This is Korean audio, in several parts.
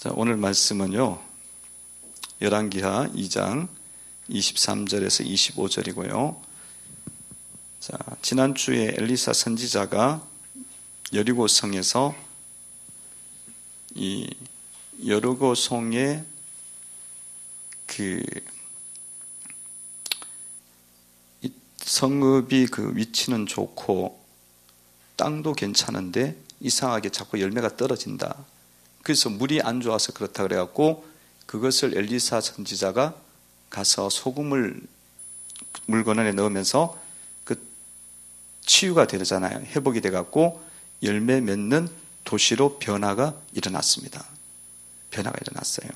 자, 오늘 말씀은요, 열왕기하 2장 23절에서 25절이고요. 자, 지난주에 엘리사 선지자가 여리고성에서 이 여리고성의 이 성읍이 그 위치는 좋고 땅도 괜찮은데 이상하게 자꾸 열매가 떨어진다. 그래서 물이 안 좋아서 그렇다 그래갖고 그것을 엘리사 선지자가 가서 소금을 물건에 넣으면서 그 치유가 되잖아요. 회복이 돼갖고 열매 맺는 도시로 변화가 일어났습니다. 변화가 일어났어요.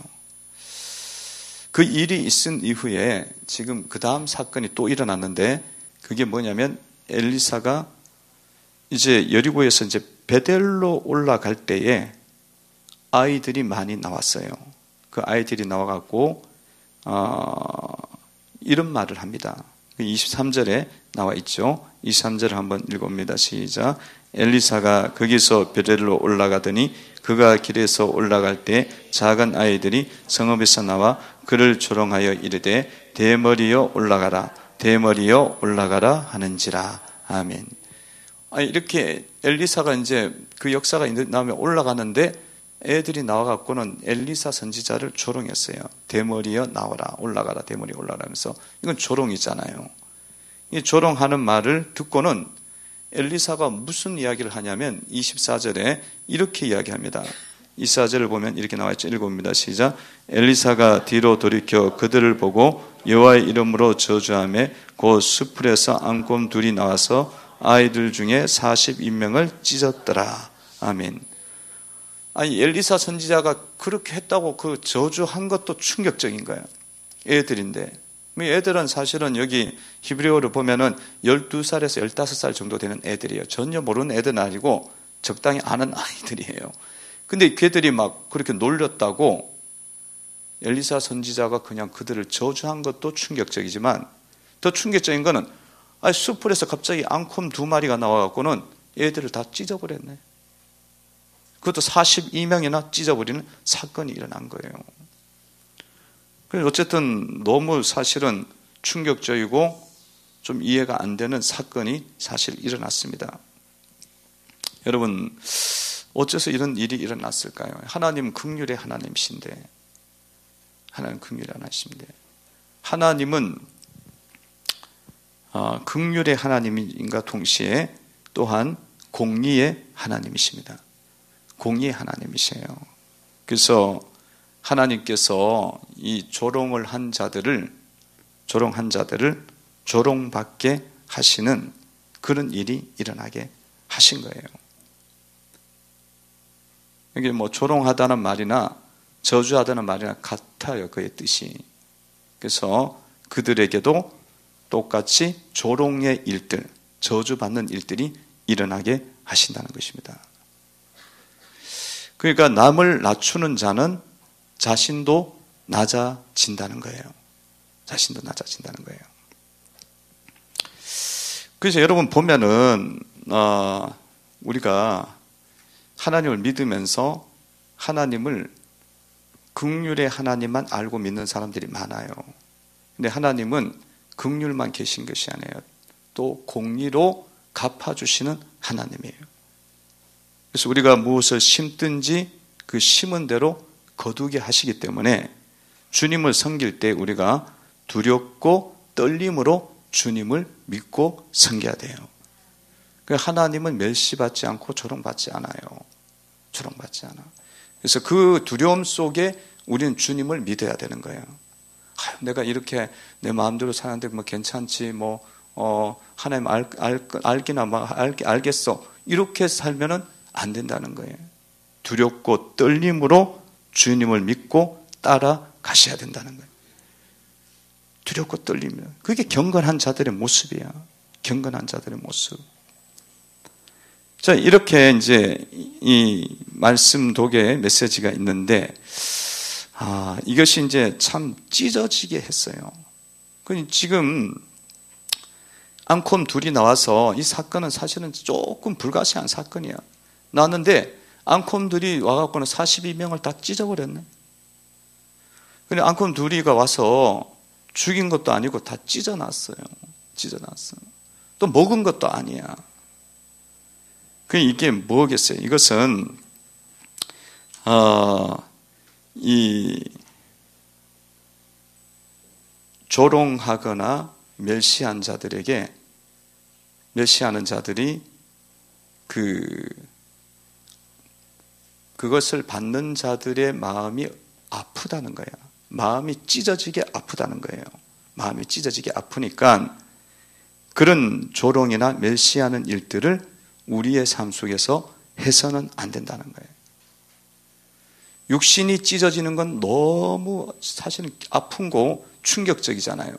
그 일이 있은 이후에 지금 그 다음 사건이 또 일어났는데 그게 뭐냐면 엘리사가 이제 여리고에서 이제 베델로 올라갈 때에 아이들이 많이 나왔어요. 그 아이들이 나와갖고 이런 말을 합니다. 23절에 나와 있죠. 23절을 한번 읽어봅니다. 시작. 엘리사가 거기서 베델로 올라가더니 그가 길에서 올라갈 때 작은 아이들이 성읍에서 나와 그를 조롱하여 이르되 대머리여 올라가라 대머리여 올라가라 하는지라. 아멘. 이렇게 엘리사가 이제 그 역사가 나오면 올라가는데 애들이 나와갖고는 엘리사 선지자를 조롱했어요. 대머리여 나와라 올라가라 대머리 올라가라 하면서 이건 조롱이잖아요. 이 조롱하는 말을 듣고는 엘리사가 무슨 이야기를 하냐면 24절에 이렇게 이야기합니다. 24절을 보면 이렇게 나와있죠. 읽어봅니다. 시작. 엘리사가 뒤로 돌이켜 그들을 보고 여호와의 이름으로 저주하며 곧 수풀에서 앙곰 둘이 나와서 아이들 중에 40인명을 찢었더라. 아멘. 아니 엘리사 선지자가 그렇게 했다고 그 저주한 것도 충격적인 거예요. 애들인데 애들은 사실은 여기 히브리어로 보면은 12살에서 15살 정도 되는 애들이에요. 전혀 모르는 애들은 아니고 적당히 아는 아이들이에요. 근데 걔들이 막 그렇게 놀렸다고 엘리사 선지자가 그냥 그들을 저주한 것도 충격적이지만 더 충격적인 거는 숲풀에서 갑자기 앙콤 2마리가 나와갖고는 애들을 다 찢어버렸네. 그것도 42명이나 찢어버리는 사건이 일어난 거예요. 그래서 어쨌든 너무 사실은 충격적이고 좀 이해가 안 되는 사건이 사실 일어났습니다. 여러분, 어째서 이런 일이 일어났을까요? 하나님 긍휼의 하나님이신데, 하나님은 긍휼의 하나님인가 동시에 또한 공의의 하나님이십니다. 공의의 하나님이세요. 그래서 하나님께서 이 조롱을 한 자들을 조롱받게 하시는 그런 일이 일어나게 하신 거예요. 이게 뭐 조롱하다는 말이나 저주하다는 말이나 같아요. 그의 뜻이. 그래서 그들에게도 똑같이 조롱의 일들, 저주받는 일들이 일어나게 하신다는 것입니다. 그러니까 남을 낮추는 자는 자신도 낮아진다는 거예요. 자신도 낮아진다는 거예요. 그래서 여러분 보면은 우리가 하나님을 믿으면서 하나님을 긍휼의 하나님만 알고 믿는 사람들이 많아요. 근데 하나님은 긍휼만 계신 것이 아니에요. 또 공의로 갚아주시는 하나님이에요. 그래서 우리가 무엇을 심든지 그 심은 대로 거두게 하시기 때문에 주님을 섬길 때 우리가 두렵고 떨림으로 주님을 믿고 섬겨야 돼요. 하나님은 멸시받지 않고 조롱받지 않아요. 조롱받지 않아. 그래서 그 두려움 속에 우리는 주님을 믿어야 되는 거예요. 내가 이렇게 내 마음대로 사는데 뭐 괜찮지, 하나님 알기나 알겠어. 이렇게 살면은 안 된다는 거예요. 두렵고 떨림으로 주님을 믿고 따라가셔야 된다는 거예요. 두렵고 떨리면 그게 경건한 자들의 모습이야. 경건한 자들의 모습. 자, 이렇게 이제 이 말씀 독의 메시지가 있는데 이것이 이제 참 찢어지게 했어요. 지금 앙콤 둘이 나와서 이 사건은 사실은 조금 불가시한 사건이야. 나왔는데 앙콤들이 와갖고는 42명을 다 찢어버렸네. 근데 앙콤 둘이가 와서 죽인 것도 아니고 다 찢어놨어요. 찢어놨어. 또 먹은 것도 아니야. 이게 뭐겠어요? 이것은 이 조롱하거나 멸시한 자들에게, 멸시하는 자들이 그것을 받는 자들의 마음이 아프다는 거야. 마음이 찢어지게 아프다는 거예요. 마음이 찢어지게 아프니까 그런 조롱이나 멸시하는 일들을 우리의 삶 속에서 해서는 안 된다는 거예요. 육신이 찢어지는 건 너무 사실은 아픈 거 충격적이잖아요.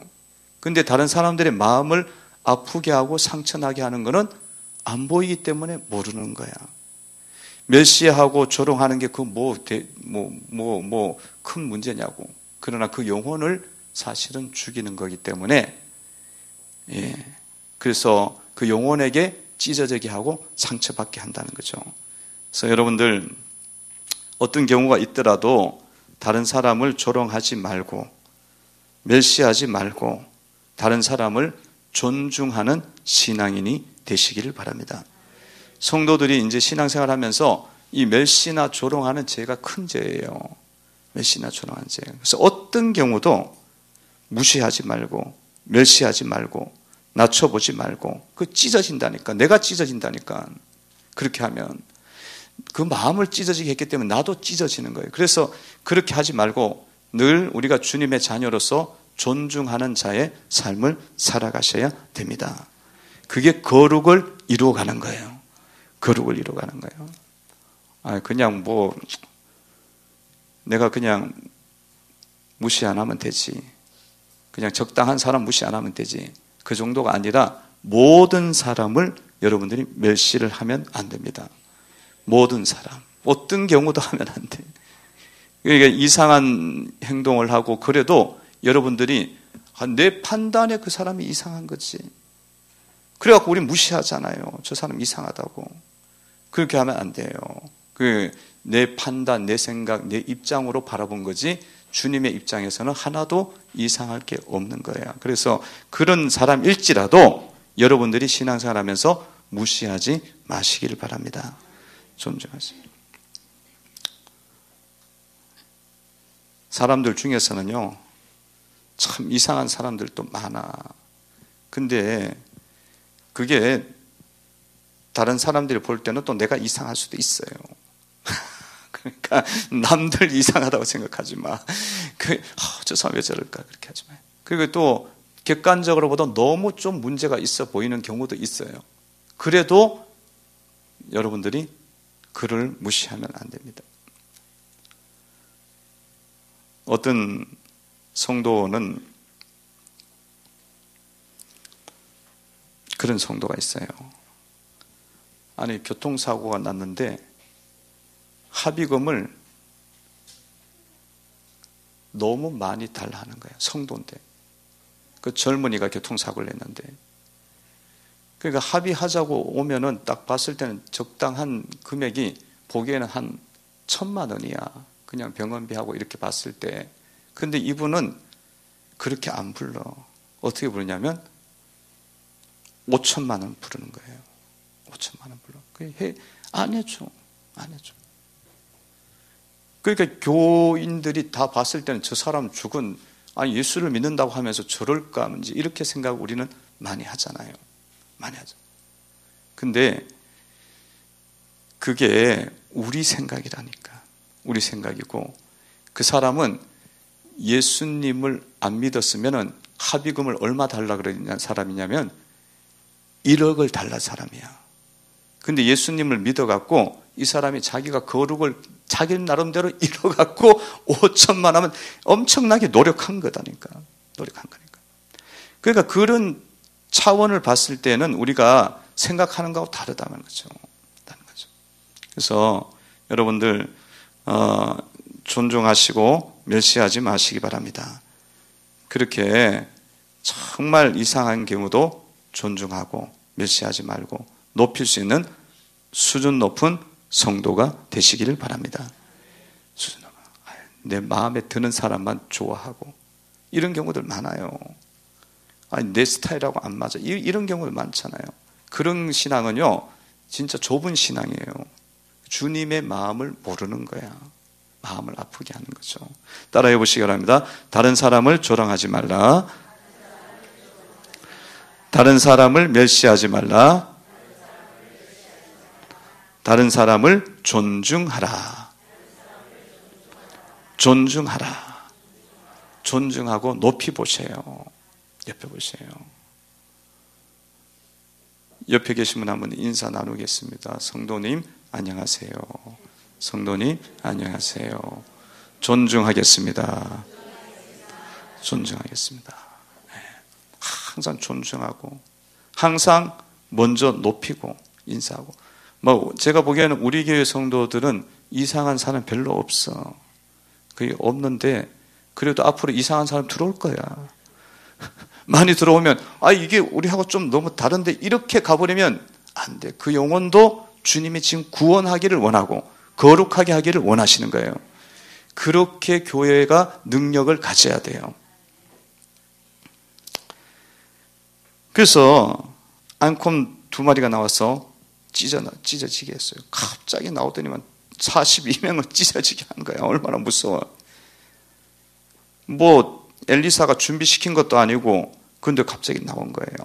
근데 다른 사람들의 마음을 아프게 하고 상처나게 하는 거는 안 보이기 때문에 모르는 거야. 멸시하고 조롱하는 게 큰 문제냐고. 그러나 그 영혼을 사실은 죽이는 거기 때문에, 그래서 그 영혼에게 찢어지게 하고 상처받게 한다는 거죠. 그래서 여러분들 어떤 경우가 있더라도 다른 사람을 조롱하지 말고 멸시하지 말고 다른 사람을 존중하는 신앙인이 되시기를 바랍니다. 성도들이 이제 신앙생활하면서 이 멸시나 조롱하는 죄가 큰 죄예요. 멸시나 조롱하는 죄. 그래서 어떤 경우도 무시하지 말고 멸시하지 말고 낮춰보지 말고 찢어진다니까. 내가 찢어진다니까. 그렇게 하면 그 마음을 찢어지게 했기 때문에 나도 찢어지는 거예요. 그래서 그렇게 하지 말고 늘 우리가 주님의 자녀로서 존중하는 자의 삶을 살아가셔야 됩니다. 그게 거룩을 이루어가는 거예요. 거룩을 이루어가는 거예요. 그냥 내가 그냥 무시 안 하면 되지. 그냥 적당한 사람 무시 안 하면 되지. 그 정도가 아니라 모든 사람을 여러분들이 멸시를 하면 안 됩니다. 모든 사람. 어떤 경우도 하면 안 돼. 그러니까 이상한 행동을 하고 그래도 여러분들이 내 판단에 그 사람이 이상한 거지. 그래갖고 우리 무시하잖아요. 저 사람 이상하다고. 그렇게 하면 안 돼요. 내 판단, 내 생각, 내 입장으로 바라본 거지 주님의 입장에서는 하나도 이상할 게 없는 거예요. 그래서 그런 사람일지라도 여러분들이 신앙생활 하면서 무시하지 마시기를 바랍니다. 존중하세요. 사람들 중에서는요, 참 이상한 사람들도 많아. 근데 그게 다른 사람들이 볼 때는 또 내가 이상할 수도 있어요. 그러니까 남들 이상하다고 생각하지 마. 저 사람 왜 저럴까? 그렇게 하지 마. 그리고 또 객관적으로 보다 너무 좀 문제가 있어 보이는 경우도 있어요. 그래도 여러분들이 그를 무시하면 안 됩니다. 어떤 성도는 그런 성도가 있어요. 아니, 교통사고가 났는데 합의금을 너무 많이 달라 하는 거예요. 성도인데. 그 젊은이가 교통사고를 냈는데. 그러니까 합의하자고 오면은 딱 봤을 때는 적당한 금액이 보기에는 한 1,000만 원이야. 그냥 병원비하고 이렇게 봤을 때. 근데 이분은 그렇게 안 불러. 어떻게 부르냐면 5천만 원 부르는 거예요. 5천만 원 불러. 안 해줘. 안 해줘. 그러니까 교인들이 다 봤을 때는 저 사람 죽은, 아니 예수를 믿는다고 하면서 저럴까 하는지 이렇게 생각 우리는 많이 하잖아요. 많이 하죠. 근데 그게 우리 생각이라니까. 우리 생각이고, 그 사람은 예수님을 안 믿었으면 합의금을 얼마 달라 그러는 사람이냐면 1억을 달라 사람이야. 근데 예수님을 믿어갖고 이 사람이 자기가 거룩을 자기 나름대로 이뤄갖고 5천만 하면 엄청나게 노력한 거다니까. 노력한 거니까. 그러니까 그런 차원을 봤을 때는 우리가 생각하는 거하고 다르다는 거죠. 다른 거죠. 그래서 여러분들 존중하시고 멸시하지 마시기 바랍니다. 그렇게 정말 이상한 경우도 존중하고 멸시하지 말고 높일 수 있는 수준 높은 성도가 되시기를 바랍니다. 내 마음에 드는 사람만 좋아하고 이런 경우들 많아요. 아니, 내 스타일하고 안 맞아. 이런 경우들 많잖아요. 그런 신앙은요, 진짜 좁은 신앙이에요. 주님의 마음을 모르는 거야. 마음을 아프게 하는 거죠. 따라해 보시기 바랍니다. 다른 사람을 조롱하지 말라. 다른 사람을 멸시하지 말라. 다른 사람을 존중하라. 존중하라. 존중하고 높이 보세요. 옆에 보세요. 옆에 계신 분 한번 인사 나누겠습니다. 성도님 안녕하세요. 성도님 안녕하세요. 존중하겠습니다. 존중하겠습니다. 항상 존중하고 항상 먼저 높이고 인사하고. 제가 보기에는 우리 교회 성도들은 이상한 사람 별로 없어. 그게 없는데 그래도 앞으로 이상한 사람 들어올 거야. 많이 들어오면 이게 우리하고 좀 너무 다른데 이렇게 가버리면 안 돼. 그 영혼도 주님이 지금 구원하기를 원하고 거룩하게 하기를 원하시는 거예요. 그렇게 교회가 능력을 가져야 돼요. 그래서 앙콤 2마리가 나와서 찢어지게 했어요. 갑자기 나오더니만 42명을 찢어지게 한 거야. 얼마나 무서워. 엘리사가 준비시킨 것도 아니고 그런데 갑자기 나온 거예요.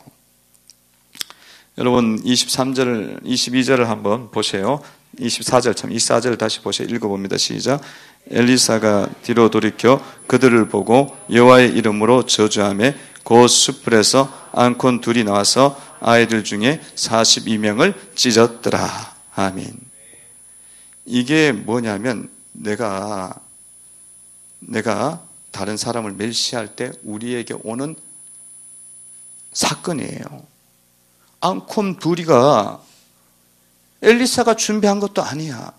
여러분 23절, 22절을 한번 보세요. 24절을 다시 보세요. 읽어봅니다. 시작. 엘리사가 뒤로 돌이켜 그들을 보고 여호와의 이름으로 저주하며 그 숯불에서 앙콘 둘이 나와서 아이들 중에 42명을 찢었더라. 아멘. 이게 뭐냐면 내가 다른 사람을 멸시할 때 우리에게 오는 사건이에요. 앙콘 둘이가 엘리사가 준비한 것도 아니야.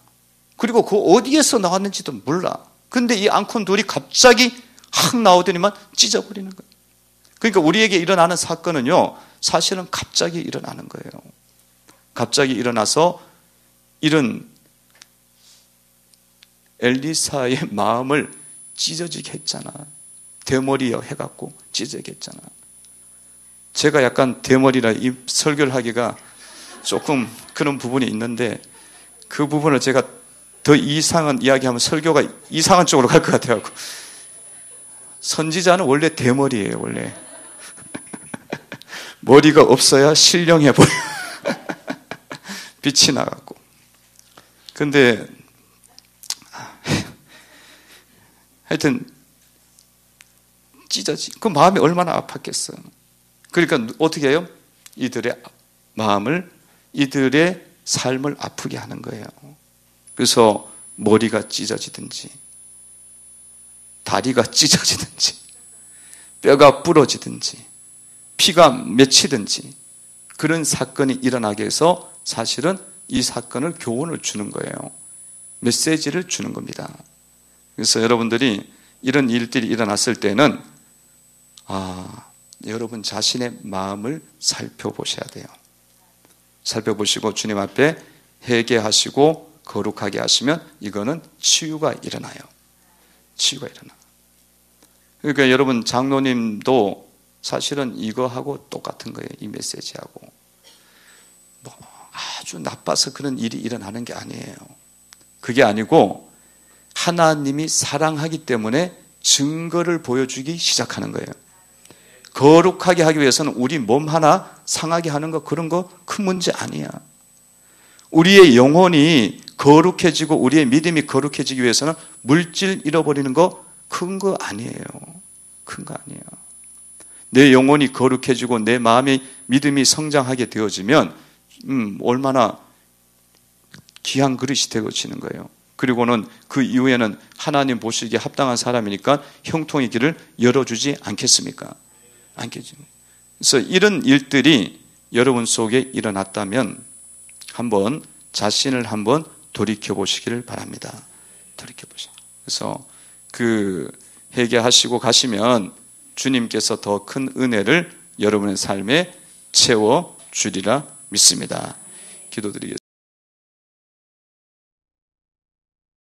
그리고 그 어디에서 나왔는지도 몰라. 근데 이 앙콘 둘이 갑자기 확 나오더니만 찢어버리는 거예요. 그러니까 우리에게 일어나는 사건은요, 사실은 갑자기 일어나는 거예요. 갑자기 일어나서 이런 엘리사의 마음을 찢어지게 했잖아. 대머리여 해갖고 찢어지게 했잖아. 제가 약간 대머리라 이 설교를 하기가 조금 그런 부분이 있는데 그 부분을 제가 더 이상한 이야기하면 설교가 이상한 쪽으로 갈 것 같아요. 선지자는 원래 대머리예요, 원래. 머리가 없어야 신령해 보여. 빛이 나갖고. 근데 하여튼 그 마음이 얼마나 아팠겠어. 그러니까 어떻게 해요? 이들의 마음을, 이들의 삶을 아프게 하는 거예요. 그래서 머리가 찢어지든지 다리가 찢어지든지 뼈가 부러지든지 피가 맺히든지 그런 사건이 일어나게 해서 사실은 이 사건을 교훈을 주는 거예요. 메시지를 주는 겁니다. 그래서 여러분들이 이런 일들이 일어났을 때는 여러분 자신의 마음을 살펴보셔야 돼요. 살펴보시고 주님 앞에 회개하시고 거룩하게 하시면 이거는 치유가 일어나요. 치유가 일어나. 그러니까 여러분 장로님도 사실은 이거하고 똑같은 거예요. 이 메시지하고. 아주 나빠서 그런 일이 일어나는 게 아니에요. 그게 아니고 하나님이 사랑하기 때문에 증거를 보여주기 시작하는 거예요. 거룩하게 하기 위해서는 우리 몸 하나 상하게 하는 거 그런 거 큰 문제 아니야. 우리의 영혼이 거룩해지고 우리의 믿음이 거룩해지기 위해서는 물질 잃어버리는 거 큰 거 아니에요. 큰 거 아니에요. 내 영혼이 거룩해지고 내 마음의 믿음이 성장하게 되어지면 얼마나 귀한 그릇이 되어지는 거예요. 그리고는 그 이후에는 하나님 보시기에 합당한 사람이니까 형통의 길을 열어주지 않겠습니까? 않겠죠. 그래서 이런 일들이 여러분 속에 일어났다면 한번 자신을 한번 돌이켜 보시기를 바랍니다. 돌이켜 보시죠. 그래서 그 회개하시고 가시면 주님께서 더 큰 은혜를 여러분의 삶에 채워 주리라 믿습니다. 기도드리겠습니다.